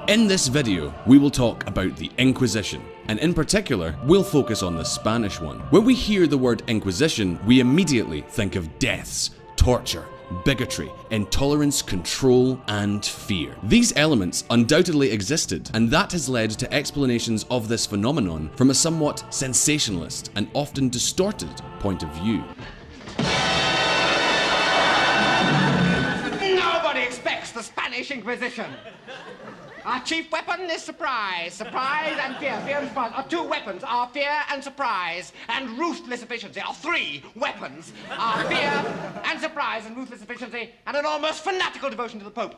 In this video, we will talk about the Inquisition, and in particular, we'll focus on the Spanish one. When we hear the word Inquisition, we immediately think of deaths, torture, bigotry, intolerance, control, and fear. These elements undoubtedly existed, and that has led to explanations of this phenomenon from a somewhat sensationalist and often distorted point of view. Nobody expects the Spanish Inquisition. Our chief weapon is surprise. Surprise and fear. Fear and surprise. Our two weapons are fear and surprise and ruthless efficiency. Our three weapons are fear and surprise and ruthless efficiency and an almost fanatical devotion to the Pope.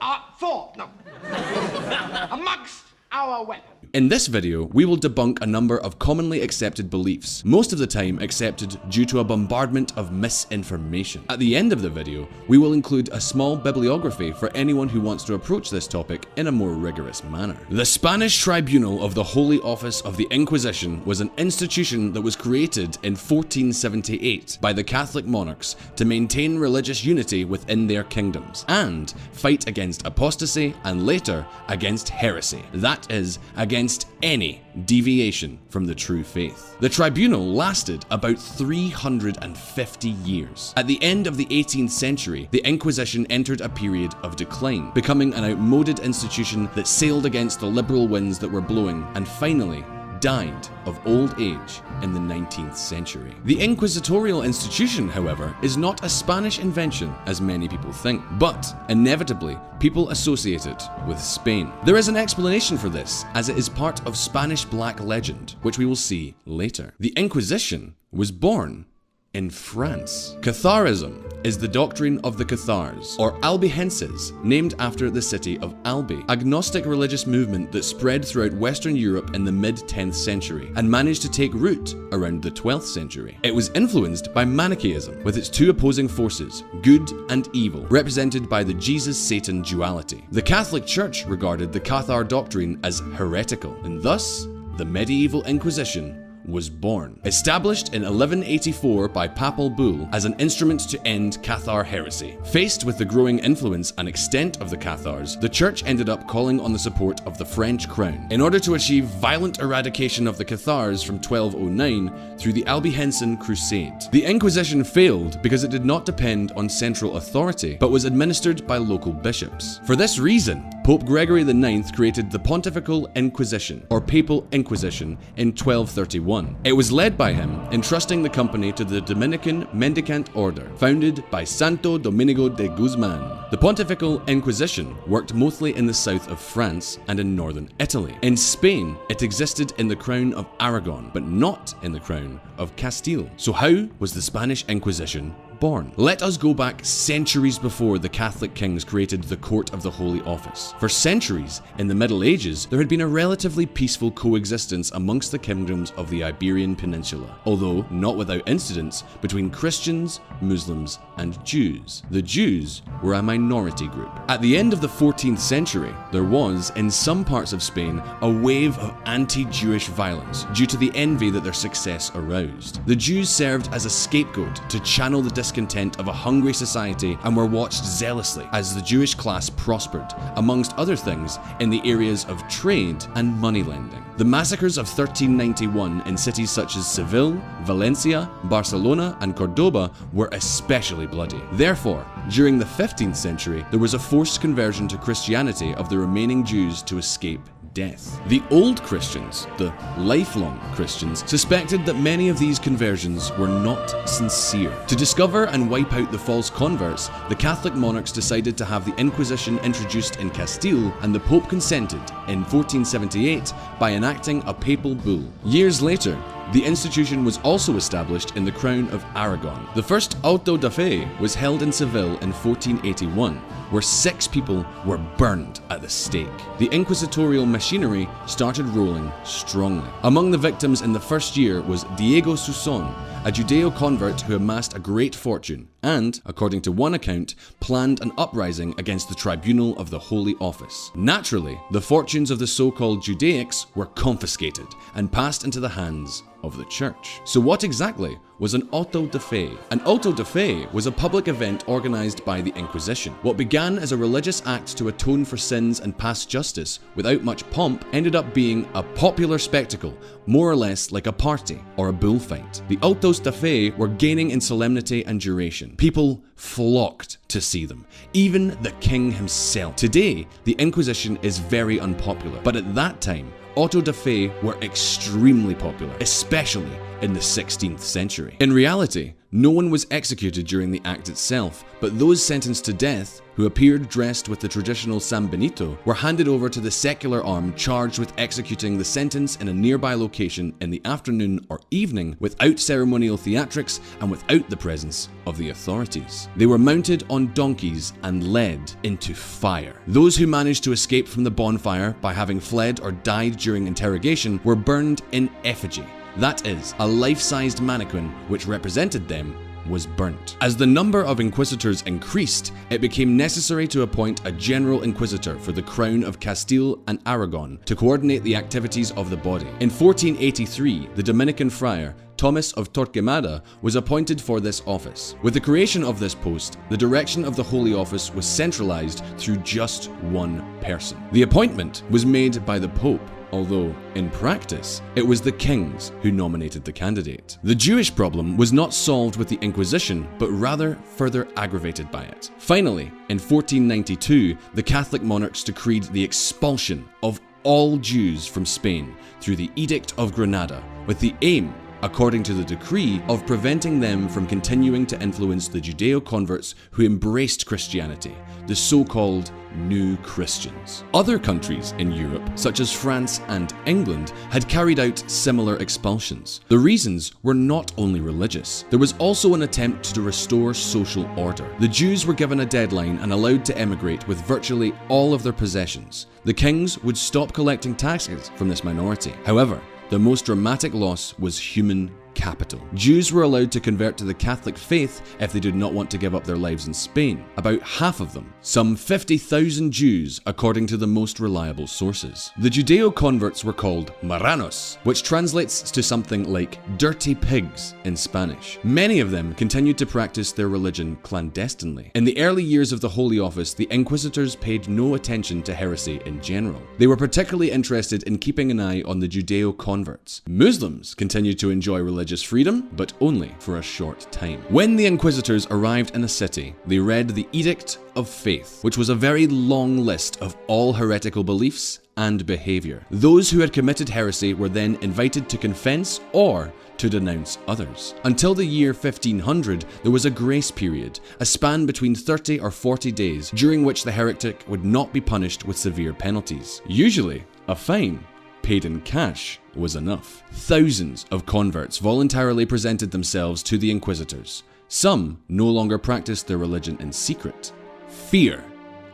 Amongst our weapons. In this video, we will debunk a number of commonly accepted beliefs, most of the time accepted due to a bombardment of misinformation. At the end of the video, we will include a small bibliography for anyone who wants to approach this topic in a more rigorous manner. The Spanish Tribunal of the Holy Office of the Inquisition was an institution that was created in 1478 by the Catholic monarchs to maintain religious unity within their kingdoms and fight against apostasy and later against heresy. That is, against any deviation from the true faith. The tribunal lasted about 350 years. At the end of the 18th century, the Inquisition entered a period of decline, becoming an outmoded institution that sailed against the liberal winds that were blowing and finally died of old age in the 19th century. The inquisitorial institution, however, is not a Spanish invention as many people think, but inevitably people associate it with Spain. There is an explanation for this, as it is part of Spanish black legend, which we will see later. The Inquisition was born in France. Catharism is the doctrine of the Cathars, or Albigenses, named after the city of Albi, agnostic religious movement that spread throughout Western Europe in the mid-10th century and managed to take root around the 12th century. It was influenced by Manichaeism, with its two opposing forces, good and evil, represented by the Jesus-Satan duality. The Catholic Church regarded the Cathar doctrine as heretical, and thus, the medieval Inquisition was born. Established in 1184 by papal bull as an instrument to end Cathar heresy. Faced with the growing influence and extent of the Cathars, the church ended up calling on the support of the French crown in order to achieve violent eradication of the Cathars from 1209 through the Albigensian Crusade. The Inquisition failed because it did not depend on central authority, but was administered by local bishops. For this reason, Pope Gregory IX created the Pontifical Inquisition, or Papal Inquisition, in 1231. It was led by him, entrusting the company to the Dominican Mendicant Order, founded by Santo Domingo de Guzman. The Pontifical Inquisition worked mostly in the south of France and in northern Italy. In Spain, it existed in the crown of Aragon, but not in the crown of Castile. So how was the Spanish Inquisition born? Let us go back centuries before the Catholic kings created the Court of the Holy Office. For centuries, in the Middle Ages, there had been a relatively peaceful coexistence amongst the kingdoms of the Iberian Peninsula, although not without incidents between Christians, Muslims, and Jews. The Jews were a minority group. At the end of the 14th century, there was, in some parts of Spain, a wave of anti-Jewish violence due to the envy that their success aroused. The Jews served as a scapegoat to channel the discontent of a hungry society and were watched zealously as the Jewish class prospered, amongst other things, in the areas of trade and moneylending. The massacres of 1391 in cities such as Seville, Valencia, Barcelona, and Cordoba were especially bloody. Therefore, during the 15th century, there was a forced conversion to Christianity of the remaining Jews to escape death. The old Christians, the lifelong Christians, suspected that many of these conversions were not sincere. To discover and wipe out the false converts, the Catholic monarchs decided to have the Inquisition introduced in Castile, and the Pope consented in 1478 by enacting a papal bull. Years later, the institution was also established in the crown of Aragon. The first auto da fe was held in Seville in 1481, where 6 people were burned at the stake. The inquisitorial machinery started rolling strongly. Among the victims in the first year was Diego Suson, a Judeo convert who amassed a great fortune and, according to one account, planned an uprising against the Tribunal of the Holy Office. Naturally, the fortunes of the so-called Judaics were confiscated and passed into the hands of the church. So what exactly was an auto de fe. An auto de fe was a public event organized by the Inquisition. What began as a religious act to atone for sins and pass justice without much pomp ended up being a popular spectacle, more or less like a party or a bullfight. The autos de fe were gaining in solemnity and duration. People flocked to see them, even the king himself. Today, the Inquisition is very unpopular, but at that time, auto de fe were extremely popular, especially in the 16th century. In reality, no one was executed during the act itself, but those sentenced to death, who appeared dressed with the traditional San Benito, were handed over to the secular arm charged with executing the sentence in a nearby location in the afternoon or evening without ceremonial theatrics and without the presence of the authorities. They were mounted on donkeys and led into fire. Those who managed to escape from the bonfire by having fled or died during interrogation were burned in effigy. That is, a life-sized mannequin which represented them was burnt. As the number of inquisitors increased, it became necessary to appoint a general inquisitor for the crown of Castile and Aragon to coordinate the activities of the body. In 1483, the Dominican friar Thomas of Torquemada was appointed for this office. With the creation of this post, the direction of the Holy Office was centralized through just one person. The appointment was made by the Pope, although, in practice, it was the kings who nominated the candidate. The Jewish problem was not solved with the Inquisition, but rather further aggravated by it. Finally, in 1492, the Catholic monarchs decreed the expulsion of all Jews from Spain through the Edict of Granada, with the aim, according to the decree, of preventing them from continuing to influence the Judeo-converts who embraced Christianity, the so-called New Christians. Other countries in Europe, such as France and England, had carried out similar expulsions. The reasons were not only religious. There was also an attempt to restore social order. The Jews were given a deadline and allowed to emigrate with virtually all of their possessions. The kings would stop collecting taxes from this minority. However, the most dramatic loss was human capital. Jews were allowed to convert to the Catholic faith if they did not want to give up their lives in Spain. About half of them, some 50,000 Jews according to the most reliable sources. The Judeo-converts were called marranos, which translates to something like dirty pigs in Spanish. Many of them continued to practice their religion clandestinely. In the early years of the Holy Office, the inquisitors paid no attention to heresy in general. They were particularly interested in keeping an eye on the Judeo-converts. Muslims continued to enjoy religious freedom, but only for a short time. When the inquisitors arrived in a city, they read the Edict of Faith, which was a very long list of all heretical beliefs and behavior. Those who had committed heresy were then invited to confess or to denounce others. Until the year 1500, there was a grace period, a span between 30 or 40 days, during which the heretic would not be punished with severe penalties. Usually, a fine paid in cash was enough. Thousands of converts voluntarily presented themselves to the inquisitors. Some no longer practiced their religion in secret. Fear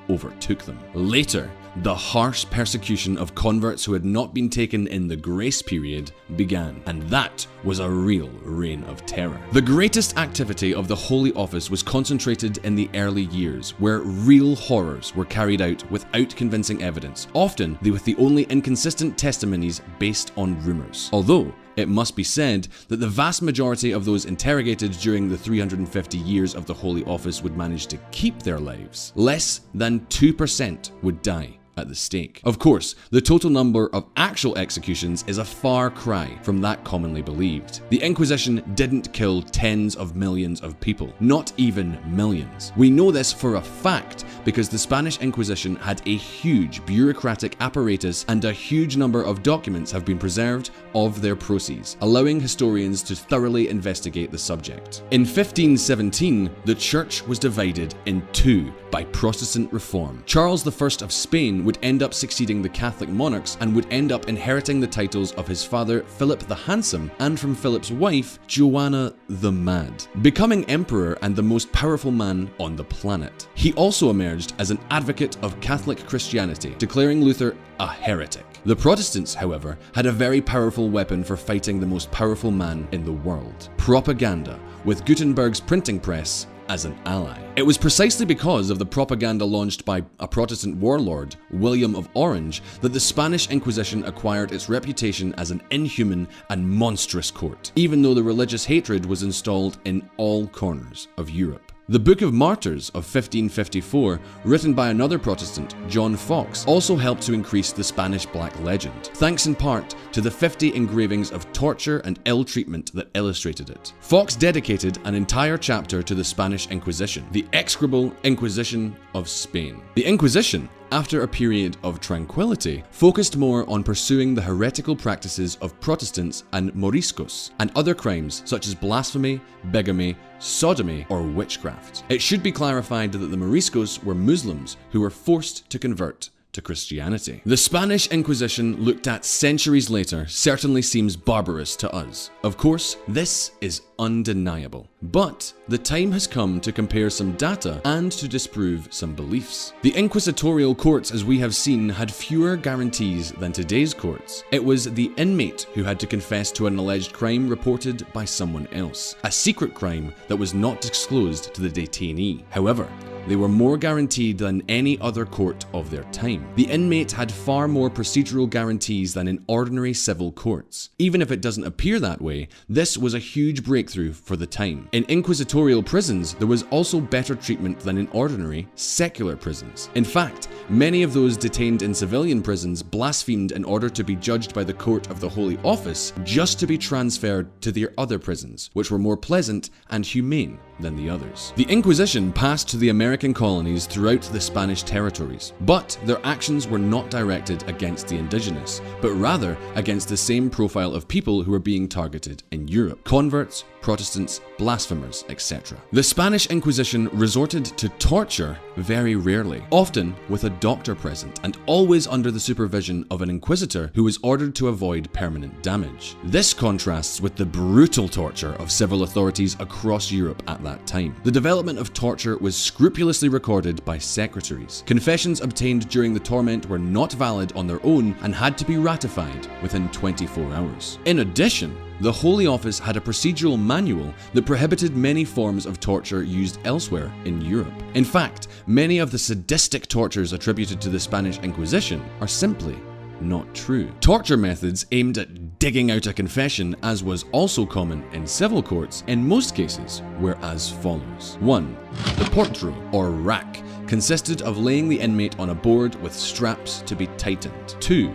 overtook them. Later, the harsh persecution of converts who had not been taken in the grace period began, and that was a real reign of terror. The greatest activity of the Holy Office was concentrated in the early years, where real horrors were carried out without convincing evidence, often with the only inconsistent testimonies based on rumors. Although, it must be said that the vast majority of those interrogated during the 350 years of the Holy Office would manage to keep their lives. Less than 2% would die at the stake. Of course, the total number of actual executions is a far cry from that commonly believed. The Inquisition didn't kill tens of millions of people, not even millions. We know this for a fact because the Spanish Inquisition had a huge bureaucratic apparatus and a huge number of documents have been preserved of their processes, allowing historians to thoroughly investigate the subject. In 1517, the church was divided in two by Protestant reform. Charles I of Spain would end up succeeding the Catholic monarchs and would end up inheriting the titles of his father Philip the Handsome and from Philip's wife Joanna the Mad, becoming emperor and the most powerful man on the planet. He also emerged as an advocate of Catholic Christianity, declaring Luther a heretic. The Protestants, however, had a very powerful weapon for fighting the most powerful man in the world: propaganda, with Gutenberg's printing press as an ally. It was precisely because of the propaganda launched by a Protestant warlord, William of Orange, that the Spanish Inquisition acquired its reputation as an inhuman and monstrous court, even though the religious hatred was installed in all corners of Europe. The Book of Martyrs of 1554, written by another Protestant, John Fox, also helped to increase the Spanish Black Legend, thanks in part to the 50 engravings of torture and ill treatment that illustrated it. Fox dedicated an entire chapter to the Spanish Inquisition, the execrable Inquisition of Spain. The Inquisition, after a period of tranquility, focused more on pursuing the heretical practices of Protestants and Moriscos, and other crimes such as blasphemy, bigamy, sodomy, or witchcraft. It should be clarified that the Moriscos were Muslims who were forced to convert to Christianity. The Spanish Inquisition, looked at centuries later, certainly seems barbarous to us. Of course, this is undeniable. But the time has come to compare some data and to disprove some beliefs. The inquisitorial courts, as we have seen, had fewer guarantees than today's courts. It was the inmate who had to confess to an alleged crime reported by someone else, a secret crime that was not disclosed to the detainee. However, they were more guaranteed than any other court of their time. The inmate had far more procedural guarantees than in ordinary civil courts. Even if it doesn't appear that way, this was a huge breakthrough for the time. In inquisitorial prisons, there was also better treatment than in ordinary, secular prisons. In fact, many of those detained in civilian prisons blasphemed in order to be judged by the court of the Holy Office, just to be transferred to their other prisons, which were more pleasant and humane than the others. The Inquisition passed to the American colonies throughout the Spanish territories, but their actions were not directed against the indigenous, but rather against the same profile of people who were being targeted in Europe: converts, Protestants, blasphemers, etc. The Spanish Inquisition resorted to torture very rarely, often with a doctor present and always under the supervision of an inquisitor who was ordered to avoid permanent damage. This contrasts with the brutal torture of civil authorities across Europe at that time. The development of torture was scrupulously recorded by secretaries. Confessions obtained during the torment were not valid on their own and had to be ratified within 24 hours. In addition, the Holy Office had a procedural manual that prohibited many forms of torture used elsewhere in Europe. In fact, many of the sadistic tortures attributed to the Spanish Inquisition are simply not true. Torture methods aimed at digging out a confession, as was also common in civil courts, in most cases were as follows. 1. The portro, or rack, consisted of laying the inmate on a board with straps to be tightened. 2.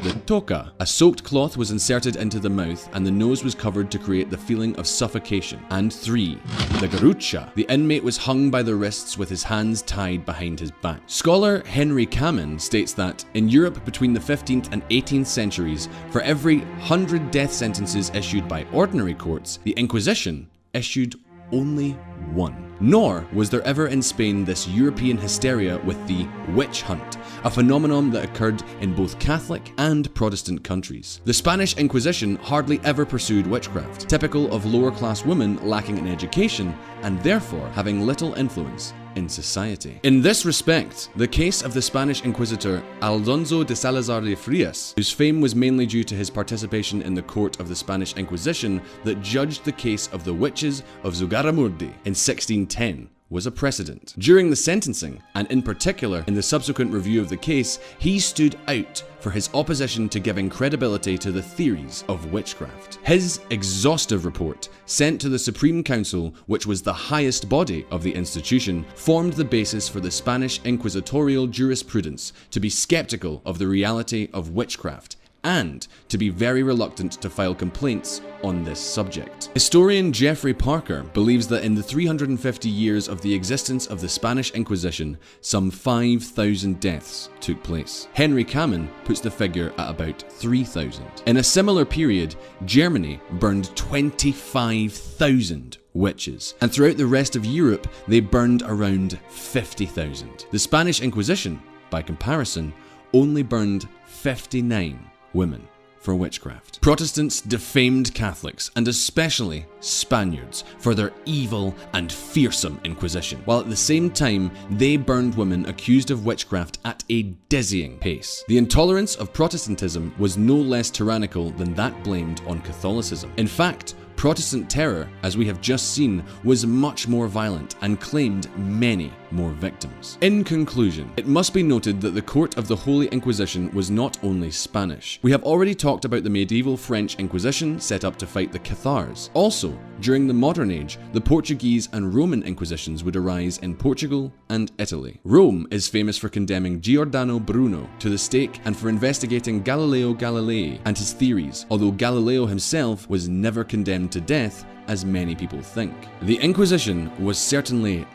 The toca. A soaked cloth was inserted into the mouth and the nose was covered to create the feeling of suffocation. And 3. The garrucha. The inmate was hung by the wrists with his hands tied behind his back. Scholar Henry Kamen states that in Europe between the 15th and 18th centuries, for every 100 death sentences issued by ordinary courts, the Inquisition issued only 1. Nor was there ever in Spain this European hysteria with the witch hunt, a phenomenon that occurred in both Catholic and Protestant countries. The Spanish Inquisition hardly ever pursued witchcraft, typical of lower-class women lacking an education and therefore having little influence in society. In this respect, the case of the Spanish Inquisitor Alonso de Salazar de Frias, whose fame was mainly due to his participation in the court of the Spanish Inquisition that judged the case of the witches of Zugarramurdi in 1610, was a precedent. During the sentencing, and in particular in the subsequent review of the case, he stood out for his opposition to giving credibility to the theories of witchcraft. His exhaustive report, sent to the Supreme Council, which was the highest body of the institution, formed the basis for the Spanish inquisitorial jurisprudence to be skeptical of the reality of witchcraft and to be very reluctant to file complaints on this subject. Historian Geoffrey Parker believes that in the 350 years of the existence of the Spanish Inquisition, some 5,000 deaths took place. Henry Kamen puts the figure at about 3,000. In a similar period, Germany burned 25,000 witches, and throughout the rest of Europe, they burned around 50,000. The Spanish Inquisition, by comparison, only burned 59 women for witchcraft. Protestants defamed Catholics, and especially Spaniards, for their evil and fearsome Inquisition, while at the same time they burned women accused of witchcraft at a dizzying pace. The intolerance of Protestantism was no less tyrannical than that blamed on Catholicism. In fact, Protestant terror, as we have just seen, was much more violent and claimed many more victims. In conclusion, it must be noted that the court of the Holy Inquisition was not only Spanish. We have already talked about the medieval French Inquisition set up to fight the Cathars. Also, during the modern age, the Portuguese and Roman Inquisitions would arise in Portugal and Italy. Rome is famous for condemning Giordano Bruno to the stake and for investigating Galileo Galilei and his theories, although Galileo himself was never condemned to death as many people think. The Inquisition was certainly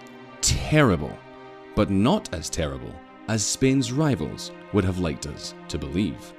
terrible, but not as terrible as Spain's rivals would have liked us to believe.